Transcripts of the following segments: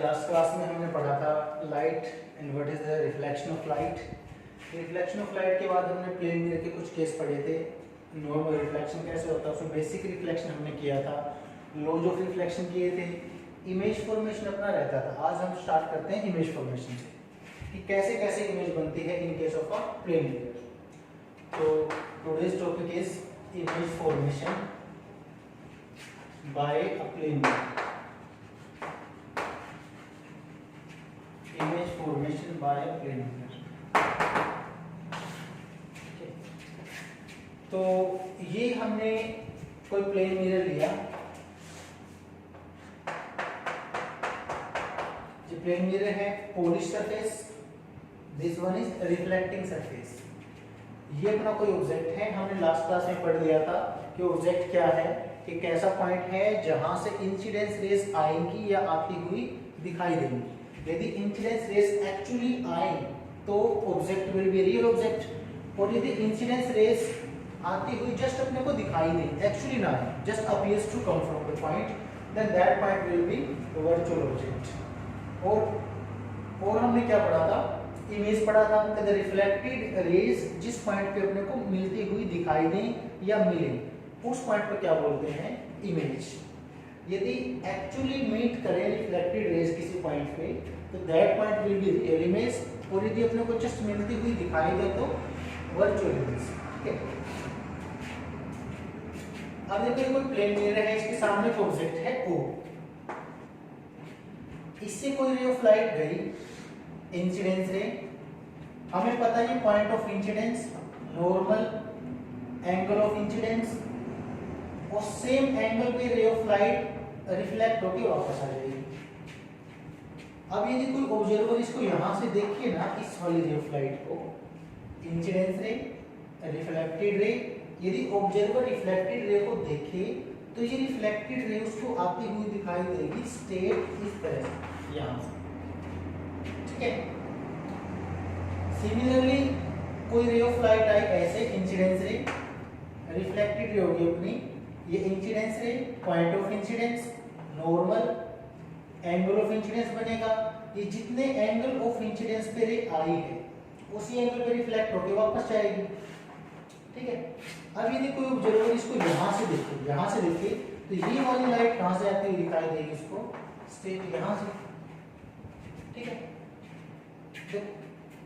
Last class में हमने पढ़ा था light and what is the reflection of light. Reflection of light के बाद हमने प्लेन मिरर के कुछ केस पढ़े थे। नॉर्मल रिफ्लेक्शन कैसे होता है, उसमें बेसिक रिफ्लेक्शन हमने किया था, लॉज ऑफ रिफ्लेक्शन किए थे, इमेज फॉर्मेशन अपना रहता था। आज हम स्टार्ट करते हैं इमेज फॉर्मेशन से कि कैसे कैसे इमेज बनती है in case of a plane mirror. तो today's topic is image formation by a plane mirror. Image formation by a plane mirror. तो ये हमने कोई प्लेन मिरर लिया, जो प्लेन मिरर है polish surface, this one is reflecting surface. ये अपना कोई ऑब्जेक्ट है, हमने लास्ट क्लास में पढ़ लिया था कि ऑब्जेक्ट क्या है, कि कैसा पॉइंट है जहां से इंसिडेंस रेस आएंगी या आती हुई दिखाई देंगी। यदि इंसिडेंस रेस एक्चुअली आए तो object will be real object, और यदि इंसिडेंस रेस आती हुई जस्ट अपने को दिखाई दे, एक्चुअली ना आए, just appears to come from the point, then that point will be virtual object. और हमने क्या पढ़ा था, इमेज पढ़ा था कि द रिफ्लेक्टेड रेज जिस पॉइंट पे अपने को मिलती हुई दिखाई दें या मिले, उस पॉइंट पर क्या बोलते हैं, इमेज। यदि एक्चुअली मीट करें रिफ्लेक्टेड रेज किसी पॉइंट पे तो that point will be real image, और यदि अपने को जस्ट मिलती हुई दिखाई दे तो वर्चुअल इमेज। ठीक है, अब देखिए कोई प्लेन मिरर है, इसके सामने एक ऑब्जेक्ट है O, इससे कोई रे ऑफ लाइट गई, इंसिडेंस रे, हमें पता है point of incidence, normal, angle of incidence, और सेम एंगल पे रे ऑफ लाइट रिफ्लेक्ट होकर वापस आ जाएगी। अब यदि कोई ऑब्जर्वर इसको यहां से देखिए ना, इस वाली रे ऑफ लाइट को, इंसिडेंस रे, रिफ्लेक्टेड रे, यदि ऑब्जर्वर रिफ्लेक्टेड रे को देखे तो ये रिफ्लेक्टेड रे उसको आती हुई दिखाई देगी स्ट्रेट इस तरह से यहां से। ठीक है, सिमिलरली कोई रे ऑफ लाइट आई ऐसे, इंसिडेंस रे, रिफ्लेक्टेड रे होगी अपनी, ये इंसिडेंस रे, point of incidence, normal, angle of incidence बनेगा। ये जितने एंगल ऑफ इंसिडेंस पे रे आई है उसी एंगल पे रिफ्लेक्ट होकर वापस जाएगी। ठीक है, अब यदि कोई ऑब्जर्वर इसको यहां से देखे तो ये वाली लाइट कहां से आती हुई दिखाई देगी इसको, स्ट्रेट यहां से। ठीक है, तो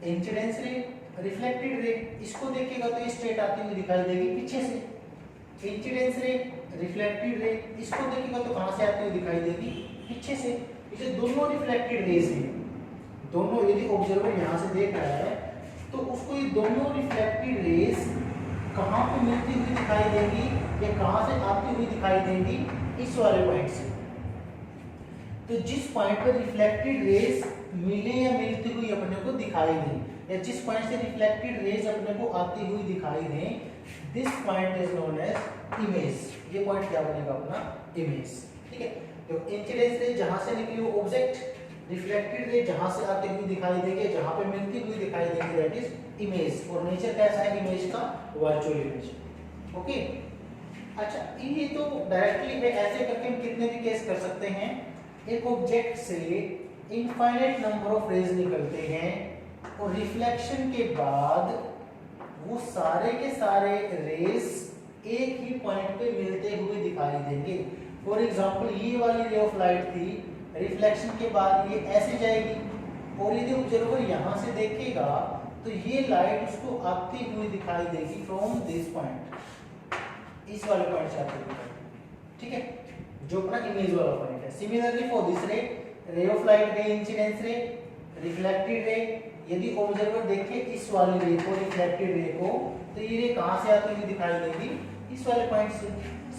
इंसिडेंस रे, रिफ्लेक्टेड रे, इसको देखेगा तो ये स्ट्रेट आती हुई दिखाई देगी पीछे से। इंसिडेंस रे, रिफ्लेक्टेड रे, इसको देखेगा तो कहां से आती हुई दिखाई देगी, पीछे से। इसे दोनों रिफ्लेक्टेड रेज हैं, दोनों, यदि ऑब्जर्वर यहां से देख रहा है तो उसको ये दोनों रिफ्लेक्टेड रेज कहां पे मिलती हुई दिखाई देंगी या कहां से आती हुई दिखाई देंगी, इस वाले पॉइंट से। तो जिस पॉइंट पर रिफ्लेक्टेड रेज मिले या मिलती हुई अपने को दिखाई दें, या जिस पॉइंट से रिफ्लेक्टेड रेज अपने को आती हुई दिखाई दें, this point is known as image. ये पॉइंट क्या बनेगा अपना, इमेज। ठीक है, तो इंसिडेंस रे जहां से निकली वो ऑब्जेक्ट, रिफ्लेक्टेड रे जहां से आती हुई दिखाई देगी, जहां पे मिलती हुई दिखाई देगी, दैट इज इमेज। और नेचर कैसा है इमेज का, वर्चुअल इमेज। ओके, अच्छा ये तो डायरेक्टली है, ऐसे करके हम कितने भी केस कर सकते हैं। एक ऑब्जेक्ट से इनफाइनाइट नंबर ऑफ रेज निकलते हैं और रिफ्लेक्शन के बाद वो सारे के सारे रेज एक ही पॉइंट पे मिलते हुए दिखाई देंगे। फॉर एग्जांपल ये वाली रे ऑफ लाइट थी, रिफ्लेक्शन के बाद ये ऐसे जाएगी, और यदि ऑब्जर्वर यहां से देखेगा तो ये लाइट उसको आती हुई दिखाई देगी फ्रॉम दिस पॉइंट, इस वाले पॉइंट से आती हुई दिखाई। ठीक है, जो अपना इमेज वाला पॉइंट है। Similarly for this ray of light गई, इंसिडेंस रे, रिफ्लेक्टेड रे, यदि ऑब्जर्वर देखे इस वाली रे को, रिफ्लेक्टेड रे को, तो ये रे कहां से आती हुई दिखाई देगी, इस वाले पॉइंट से।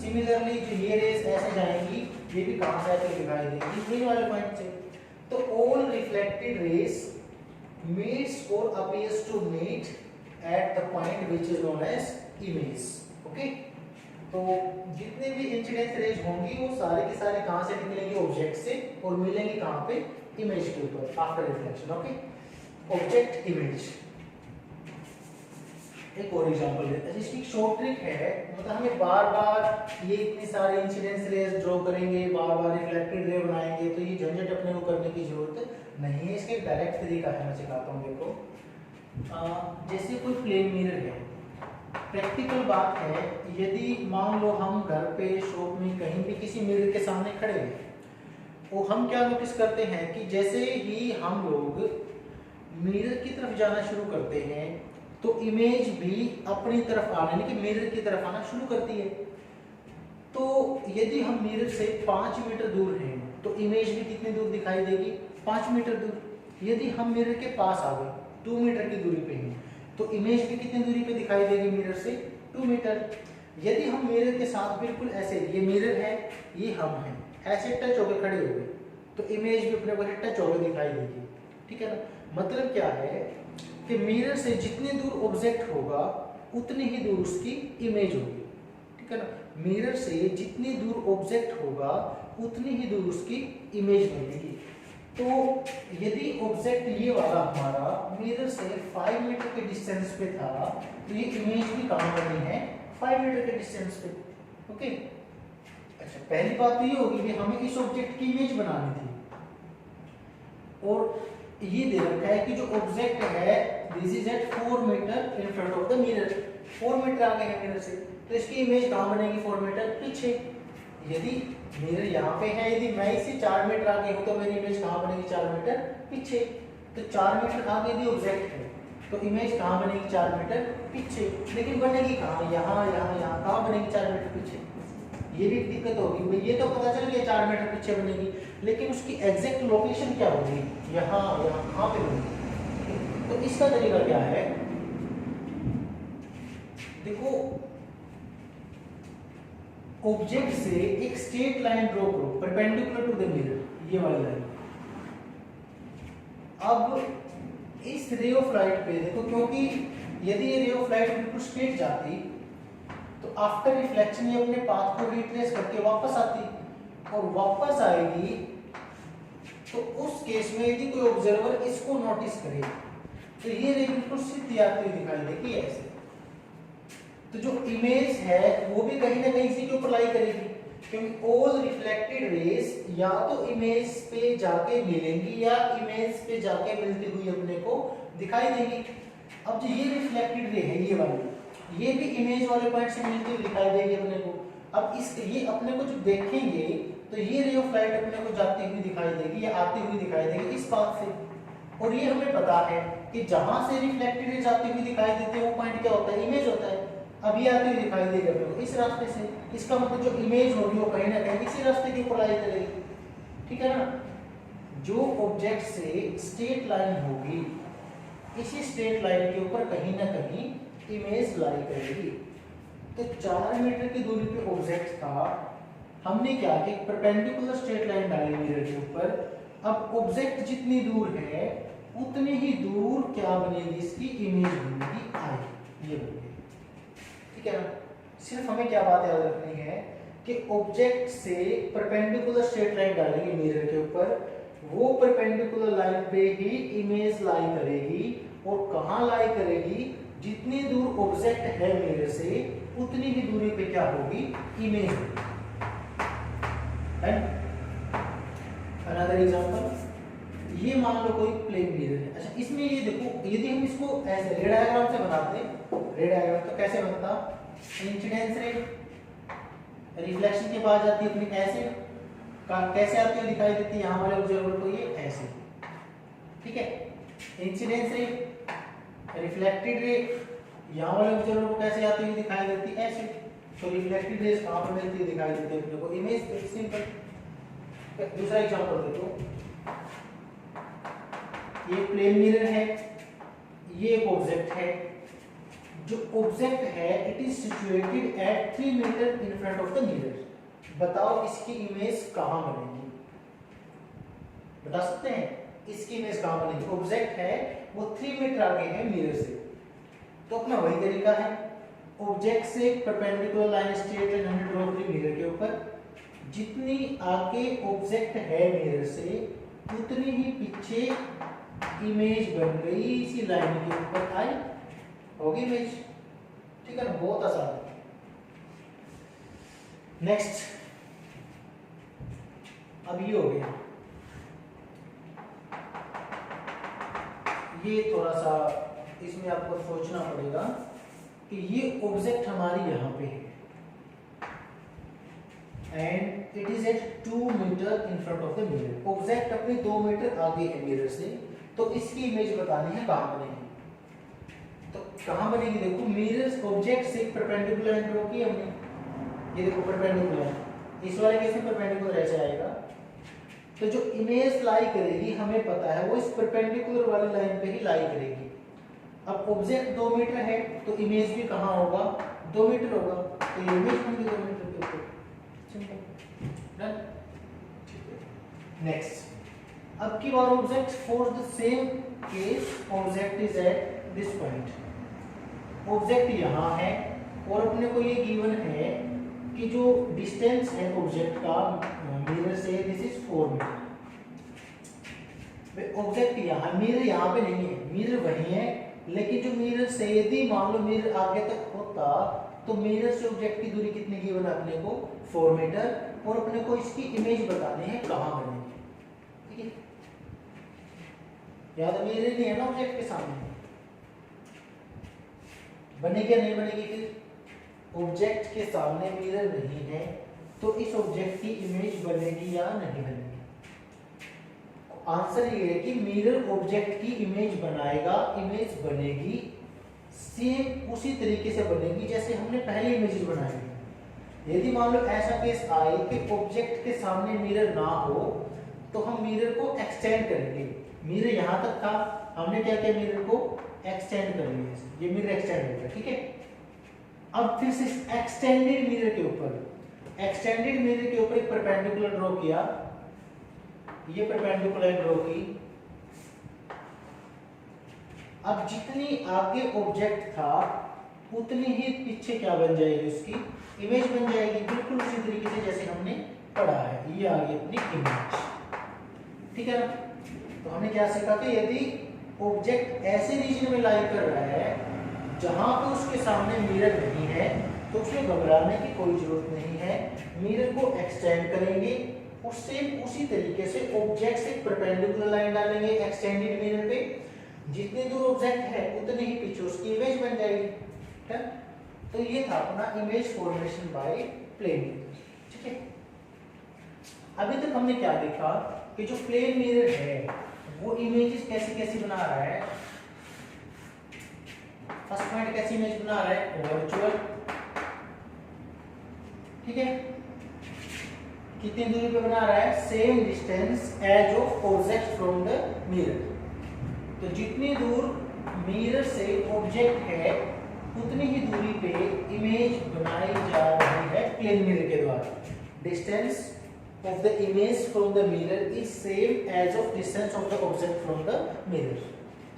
सिमिलरली जो ये रेज ऐसे जाएंगी, ये भी कहां से आती हुई दिखाई देगी, ये वाले पॉइंट से। तो all reflected raise meets or appears to meet at the point which is known as image. Okay, तो जितने भी इंसिडेंस रेज होंगी वो सारे के सारे कहां से निकलेंगे, ऑब्जेक्ट से, और मिलेंगे कहां पे, इमेज के ऊपर after reflection. Okay, object image. एक और एग्जांपल लेते हैं। इसकी शॉर्ट ट्रिक है, मतलब हमें बार बार ये इतनी सारी इंसिडेंस रेज ड्रॉ करेंगे, बार बार रिफ्लेक्टेड रे बनाएंगे, तो ये झंझट अपने को करने की जरूरत नहीं है। इसका एक डायरेक्ट तरीका है, मैं सिखाता हूँ। देखो जैसे कोई प्लेन मिरर है, प्रैक्टिकल बात है, यदि मान लो हम घर पे, शॉप में, कहीं भी किसी मिरर के सामने खड़े हैं, तो हम क्या नोटिस करते हैं कि जैसे ही हम लोग मिरर की तरफ जाना शुरू करते हैं तो इमेज भी अपनी तरफ आना, यानी कि मिरर की तरफ आना शुरू करती है। तो यदि हम मिरर से 5 मीटर दूर हैं तो इमेज भी कितनी दूर दिखाई देगी? 5 मीटर दूर। यदि हम मिरर के पास आ गए, 2 मीटर की दूरी पे हैं, तो इमेज भी कितनी दूरी पे दिखाई देगी मिरर से? 2 मीटर। यदि हम मिरर के साथ बिल्कुल ऐसे, ये मिरर है, ये हम हैं, ऐसे टच होकर खड़े हो गए, तो इमेज भी अपने को टच होकर दिखाई देगी। ठीक है ना? मतलब क्या है कि मिरर से जितनी दूर ऑब्जेक्ट होगा उतनी ही दूर उसकी इमेज होगी। ठीक है ना? मिरर से जितनी दूर ऑब्जेक्ट होगा उतनी ही दूर उसकी इमेज बनेगी। तो यदि ऑब्जेक्ट ये वाला हमारा मिरर से 5 मीटर के डिस्टेंस पे था, तो ये इमेज भी कहाँ बनी है? 5 मीटर के डिस्टेंस पे। ओके, अच्छा, पहली बात तो ये होगी कि हमें इस ऑब्जेक्ट की इमेज बनानी थी, और ये दे रखा है कि जो ऑब्जेक्ट है this is at 4 meter in front of the mirror. 4 meter आगे है मिरर से, तो इसकी इमेज कहाँ बनेगी? 4 मीटर पीछे। यदि मिरर यहाँ पे है, यदि मैं इससे 4 मीटर आगे हूँ, तो मेरी इमेज कहाँ बनेगी? 4 मीटर पीछे। तो 4 मीटर आगे यदि ऑब्जेक्ट है तो इमेज कहाँ बनेगी? 4 मीटर पीछे। लेकिन बनेगी कहाँ? यहाँ, यहाँ, यहाँ। कहाँ बनेगी? 4 मीटर पीछे। ये भी दिक्कत होगी भाई, ये तो पता चल गया 4 मीटर पीछे बनेगी, लेकिन उसकी एग्जैक्ट लोकेशन क्या होगी? यहाँ, यहाँ, कहाँ पे बनेगी? तो इसका तरीका क्या है? देखो, ऑब्जेक्ट से एक स्ट्रेट लाइन ड्रॉ करो परपेंडिकुलर टू द मिरर, ये वाली लाइन। अब इस रे ऑफ लाइट पे देखो, क्योंकि यदि ये रे ऑफ लाइट बिल्कुल स्ट्रेट जाती तो आफ्टर रिफ्लेक्शन ये अपने पाथ को रिट्रेस करके वापस आती, और वापस आएगी तो उस केस में यदि कोई ऑब्जर्वर इसको नोटिस करे तो ये रे बिल्कुल सीधी आती हुई दिखाई देगी ऐसे। तो जो इमेज है वो भी कहीं ना कहीं इसी के ऊपर लाई करेगी, क्योंकि ऑल रिफ्लेक्टेड रेज या तो इमेज पे जाके मिलेंगी या इमेज पे जाके मिलती हुई अपने को दिखाई देंगी। अब जो ये रिफ्लेक्टेड रे है, ये वाली, ये भी इमेज वाले पॉइंट से मिलती हुई दिखाई देगी अपने को। अब इस ये अपने को जब देखेंगे तो ये रे ऑफ लाइट अपने को जाती हुई दिखाई देगी या आती हुई दिखाई देगी इस पाथ से, और ये हमें पता है कि जहां से रिफ्लेक्टेड रे जाती हुई दिखाई देती है वो पॉइंट क्या होता है? इमेज होता है। अब ये आती हुई दिखाई देगी अपने को इस रास्ते से, इसका मतलब जो इमेज होगी वो कहीं ना कहीं इसी रास्ते के ऊपर लाई करेगी। ठीक है ना? जो ऑब्जेक्ट से स्ट्रेट लाइन होगी, इसी स्ट्रेट लाइन के ऊपर कहीं ना कहीं इमेज लाई करेगी। तो 4 मीटर की दूरी पे ऑब्जेक्ट था, हमने क्या कि परपेंडिकुलर स्ट्रेट लाइन डाली मिरर के ऊपर। अब ऑब्जेक्ट जितनी दूर है उतनी ही दूर क्या बनेगी? इसकी इमेज बनेगी आई, ये बनेगी। ठीक है ना? सिर्फ हमें क्या बात याद रखनी है कि ऑब्जेक्ट से परपेंडिकुलर स्ट्रेट लाइन डालेंगे मिरर के ऊपर, वो परपेंडिकुलर लाइन पे ही इमेज लाई करेगी, और कहाँ लाई करेगी? जितनी दूर ऑब्जेक्ट है मिरर से उतनी ही दूरी पे क्या होगी? इमेज होगी। अनदर एग्जांपल, ये मान लो कोई प्लेन मिरर है। अच्छा, इसमें ये देखो, यदि हम इसको ऐसे रे डायग्राम से बनाते, रे डायग्राम तो कैसे बनता? इंसिडेंस रे रिफ्लेक्शन के बाद जाती है अपनी ऐसे, कैसे आती है दिखाई देती है यहाँ वाले ऑब्जर्वर को? ये ऐसे। ठीक है? इंसिडेंस रे रिफ्लेक्टेड रे यहाँ वाले ऑब्जर्वर को कैसे आती हुई दिखाई देती है? ऐसे। तो रिफ्लेक्टेड रेज कहाँ पर मिलती है? दिखाई देती है अपने को इमेज पे। सिंपल। दूसरा एग्जांपल देखो, ये प्लेन मिरर है, ये एक ऑब्जेक्ट है। जो ऑब्जेक्ट है it is situated at 3 meter in front of the mirror. बताओ इसकी इमेज कहाँ बनेगी? बता सकते हैं इसकी इमेज कहाँ बनेगी? ऑब्जेक्ट है वो 3 मीटर आगे है मिरर से, तो अपना वही तरीका है, ऑब्जेक्ट से परपेंडिकुलर लाइन स्ट्रेट लाइन हमने ड्रॉ की मिरर के ऊपर, जितनी आगे ऑब्जेक्ट है मिरर से उतनी ही पीछे इमेज बन गई, इसी लाइन के ऊपर आई, होगी इमेज। ठीक है ना, बहुत आसान है। नेक्स्ट, अब ये हो गया, ये थोड़ा सा इसमें आपको सोचना पड़ेगा कि ये ऑब्जेक्ट हमारी यहाँ पे है and it is at 2 meter in front of the mirror. Object अपने 2 मीटर आगे है मिरर से, तो इसकी इमेज बतानी है कहाँ बनेगी। तो कहाँ बनेगी, देखो मिरर ऑब्जेक्ट से परपेंडिकुलर लाइन ड्रॉ की हमने, ये देखो परपेंडिकुलर, इस वाले केस में परपेंडिकुलर ऐसे आएगा, तो जो इमेज लाई करेगी हमें पता है वो इस परपेंडिकुलर वाली लाइन पे ही लाई करेगी। अब ऑब्जेक्ट 2 मीटर है तो इमेज भी कहाँ होगा, 2 मीटर होगा, तो ये इमेज होगी 2 मीटर के ऊपर। Simple done. नेक्स्ट, अब की बार object for the same case object is at this point. Object यहाँ है और अपने को ये गिवन है कि जो डिस्टेंस है ऑब्जेक्ट का मिरर से, दिस इज 4 मीटर। ऑब्जेक्ट यहाँ, मिरर यहाँ पे नहीं है, मिरर वहीं है, लेकिन जो मिरर से यदि मान लो मिरर आगे तक होता तो मिरर से ऑब्जेक्ट की दूरी कितनी गिवन है अपने को, 4 मीटर, और अपने को इसकी इमेज बतानी है कहाँ बनेगी। ठीक है, याद मिरर नहीं है ना ऑब्जेक्ट के सामने, बनेगी या नहीं बनेगी। फिर ऑब्जेक्ट के सामने मिरर नहीं है तो इस ऑब्जेक्ट की इमेज बनेगी या नहीं बनेगी। आंसर ये है कि मिरर ऑब्जेक्ट की इमेज बनाएगा, इमेज बनेगी सेम उसी तरीके से बनेगी जैसे हमने पहले इमेज बनाई है। यदि मान लो ऐसा केस आए कि ऑब्जेक्ट के सामने मिरर ना हो तो हम मिरर को एक्सटेंड करेंगे। मिरर यहाँ तक था, हमने क्या किया, मिरर को एक्सटेंड कर लिया, ये मिरर एक्सटेंड हो गया। ठीक है, अब फिर से एक्सटेंडेड मिरर के ऊपर, एक्सटेंडेड मिरर के ऊपर एक परपेंडिकुलर ड्रॉ किया, ये परपेंडिकुलर ड्रॉ की। अब जितनी आगे ऑब्जेक्ट था उतनी ही पीछे क्या बन जाएगी, उसकी इमेज बन जाएगी, बिल्कुल उसी तरीके से जैसे हमने पढ़ा है। ये आ गई अपनी इमेज। ठीक है ना, तो हमने क्या सीखा कि यदि ऑब्जेक्ट ऐसे रीजन में लाई कर रहा है जहां पे उसके सामने मिरर नहीं है तो उसमें घबराने की कोई जरूरत नहीं है। मिरर को एक्सटेंड करेंगे, उससे उसी तरीके से ऑब्जेक्ट से परपेंडिकुलर लाइन डालेंगे एक्सटेंडेड मिरर पे, जितनी दूर ऑब्जेक्ट है उतनी ही पीछे उसकी इमेज बन जाएगी। ठीक है, तो ये था अपना इमेज फॉर्मेशन बाय प्लेन। ठीक है, अभी तक हमने क्या देखा कि जो प्लेन मिरर है वो इमेजेस कैसी कैसी बना रहा है। फर्स्ट पॉइंट कैसी इमेज बना रहा है, वर्चुअल। ठीक है, कितनी दूरी पे बना रहा है, same distance as of object from the mirror. तो जितनी दूर मिरर से ऑब्जेक्ट है उतनी ही दूरी पे इमेज बनाई जा रही है प्लेन मिरर के द्वारा। Distance of the image from the mirror is same as of distance of the object from the mirror।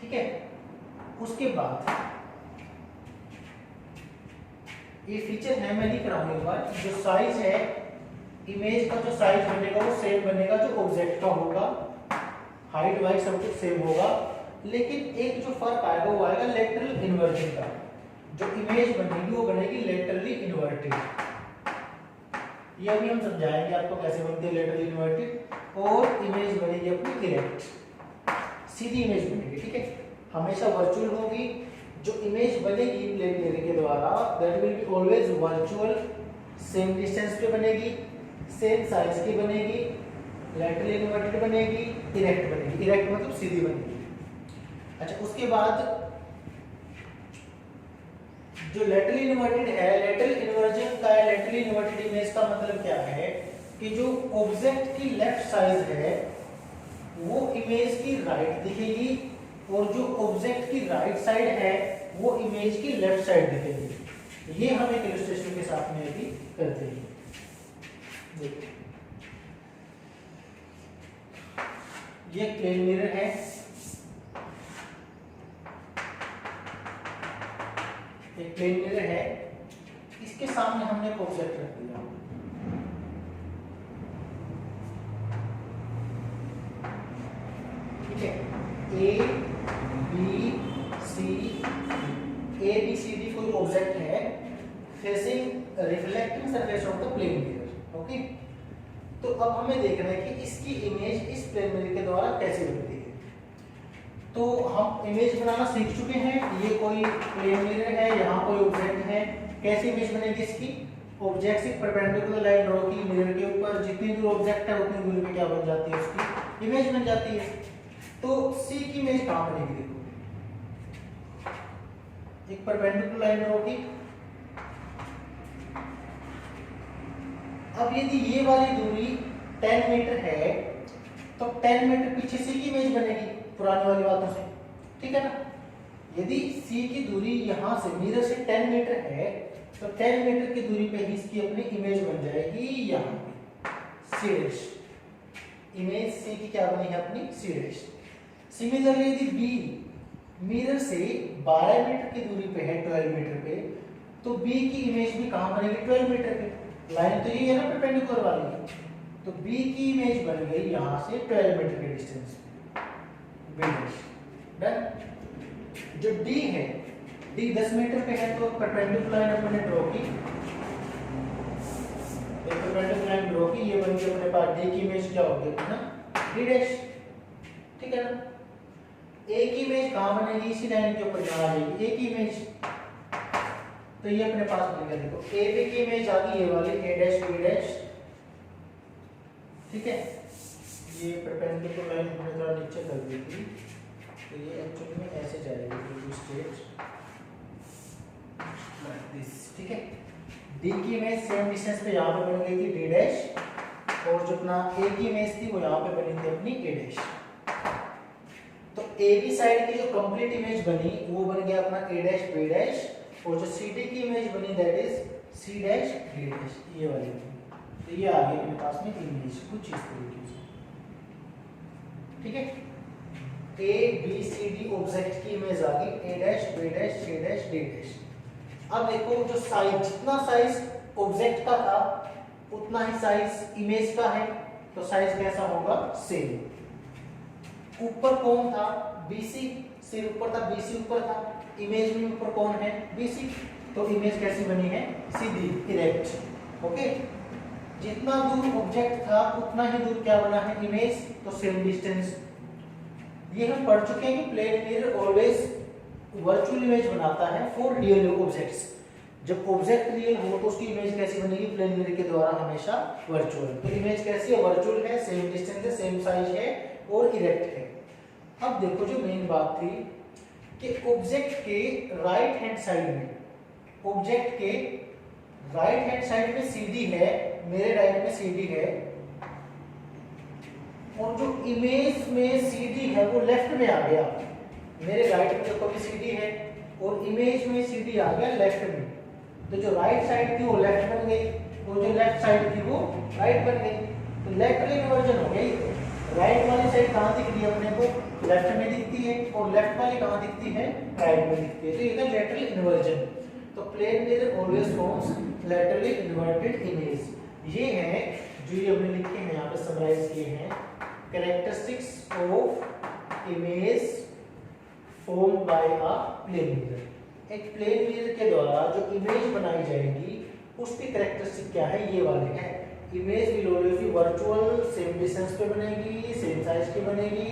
ठीक है, उसके बाद ये फीचर है, मैं लिख रहा हूं एक बार, जो साइज है इमेज का, जो साइज बनेगा वो सेम बनेगा जो ऑब्जेक्ट का होगा, हाइट वाइट सब कुछ सेम होगा, लेकिन एक जो फर्क आएगा वो आएगा लेटरल इन्वर्जन का। जो इमेज बनेगी वो बनेगी लेटरली इन्वर्टेड। ये अभी हम समझाएंगे आपको कैसे बनती है लेटरली इन्वर्टेड, और इमेज बनेगी अपनी इरेक्ट, सीधी इमेज बनेगी। ठीक है, हमेशा वर्चुअल होगी। जो इमेज बनेगी प्लेन मिरर के द्वारा that will be always virtual, same distance पे बनेगी, सेम साइज की बनेगी, लेटरली इन्वर्टेड बनेगी, इरेक्ट बनेगी। इरेक्ट मतलब सीधी बनेगी। अच्छा, उसके बाद जो लेटरली इन्वर्टेड है, लेटरल इन्वर्जन का है, लेटरली इन्वर्टेड इमेज का मतलब क्या है कि जो ऑब्जेक्ट की लेफ्ट साइड है वो इमेज की राइट दिखेगी, और जो ऑब्जेक्ट की राइट साइड है वो इमेज की लेफ्ट साइड दिखेगी। ये हम एक इलस्ट्रेशन के साथ में अभी करते हैं। देखिए, ये प्लेन मिरर है, एक प्लेन मिरर है, इसके सामने हमने एक ऑब्जेक्ट रख दिया। ठीक है, ए बी सी डी कोई ऑब्जेक्ट है, facing reflecting surface of the plane mirror. Okay, तो अब हमें देखना है कि इसकी इमेज इस प्लेन मिरर के द्वारा कैसे बनती है। तो हम इमेज बनाना सीख चुके हैं। ये कोई प्लेन मिरर है, यहाँ कोई ऑब्जेक्ट है। कैसी इमेज बनेगी इसकी? ऑब्जेक्ट से परपेंडिकुलर लाइन ड्रॉ की मिरर के ऊपर, जितनी दूर ऑब्जेक्ट है उतनी दूरी पे क्या बन जाती है? उसकी इमेज बन जाती है। तो सी की इमेज कहां बनेगी? देखो, एक परपेंडिकुलर लाइन ड्रॉ की। अब यदि ये वाली दूरी 10 मीटर है तो 10 मीटर पीछे सी की इमेज बनेगी पुरानी वाली बातों से, ठीक है ना। यदि सी की दूरी यहां से मिरर से 10 मीटर है तो 10 मीटर की दूरी पे ही इसकी अपनी इमेज बन जाएगी यहाँ पे सी डैश। इमेज सी की क्या बनी है? अपनी सी डैश। सिमिलरली यदि बी मिरर से 12 मीटर की दूरी पे है 12 मीटर पे, तो बी की इमेज भी कहां बनेगी? 12 मीटर पे। लाइन तो ये है ना परपेंडिकुलर वाली, तो बी की इमेज बन गई यहां से 12 मीटर के डिस्टेंस पे बी डैश। डन। जो डी है, डी 10 मीटर पे है तो परपेंडिकुलर लाइन अपने ड्रॉ की, एक परपेंडिकुलर लाइन ड्रॉ की, ये बन गई अपने पास डी की इमेज क्या होगी ना? डी डैश, ठीक है ना। ए की इमेज कहां बनेगी? इसी लाइन के ऊपर यहाँ आ जाएगी ए की इमेज, तो ये अपने पास बनेगा। देखो ए बी की इमेज आ गई ये वाली ए डैश बी डैश, ठीक है। ये परपेंडिकुलर लाइन हमने थोड़ा नीचे कर दी थी, तो ये एक्चुअली में ऐसे जाएगी टू स्टेट लाइक दिस, ठीक है। डी की इमेज सेम डिस्टेंस पे यहाँ पे बन गई थी डी डैश, और जो अपना ए की इमेज थी वो यहाँ पे बनी थी अपनी ए डैश। तो ए बी साइड की जो कंप्लीट इमेज बनी वो बन गया अपना ए डैश बी डैश, और जो सी डी की इमेज बनी that is C dash D dash, ये वाली। तो ये आ गई अपने पास में इमेज कुछ इस तरीके से, ठीक है। A B C D object की इमेज आ गई A dash B dash C dash D dash. अब देखो जो साइज, जितना साइज ऑब्जेक्ट का था उतना ही साइज इमेज का है, तो साइज कैसा होगा? सेम। ऊपर कौन था? बीसी, सिर ऊपर था, बीसी ऊपर था, इमेज में ऊपर कौन है? बीसी, तो इमेज कैसी बनी है? सीधी, इरेक्ट। ओके, जितना दूर ऑब्जेक्ट था उतना ही दूर क्या बना है? इमेज, तो सेम डिस्टेंस। ये हम पढ़ चुके हैं कि plane mirror always virtual image बनाता है फॉर रियल ऑब्जेक्ट्स। जब ऑब्जेक्ट रियल हो तो उसकी इमेज कैसी बनेगी? प्लेन मिरर के द्वारा हमेशा वर्चुअल। तो इमेज कैसी है? वर्चुअल है, सेम डिस्टेंस है, सेम साइज है और इरेक्ट है। अब देखो जो मेन बात थी कि ऑब्जेक्ट के राइट हैंड साइड में, ऑब्जेक्ट के राइट हैंड साइड में सीडी है, मेरे राइट में सीडी है, और जो इमेज में सीडी है वो लेफ्ट में आ गया। मेरे राइट में देखो भी सीडी है और इमेज में सीडी आ गया लेफ्ट में, तो जो राइट साइड थी वो लेफ्ट बन गई और जो लेफ्ट साइड थी वो राइट बन गई। तो लेटरल इन्वर्जन हो गई। राइट वाली साइड कहाँ दिख रही है अपने को? लेफ्ट में दिखती है, और लेफ्ट वाली कहाँ दिखती है? राइट में दिखती है। तो ये था लेटरल इन्वर्जन। तो plane mirror always forms laterally inverted image. ये है जो ये हमने लिखे हैं यहाँ पे समराइज किए हैं, characteristics of image form by a plane mirror. एक प्लेन मिरर के द्वारा जो इमेज बनाई जाएगी उसकी कैरेक्टरिस्टिक क्या है? ये वाले हैं। Image will always be virtual, same distance पे बनेगी, सेम साइज की बनेगी,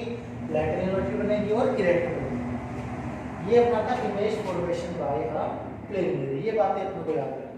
लैटरल इन्वर्टेड बनेगी और इरेक्ट बनेगी। ये अपना था image formation by a plane mirror. ये बातें अपने को याद रखनी।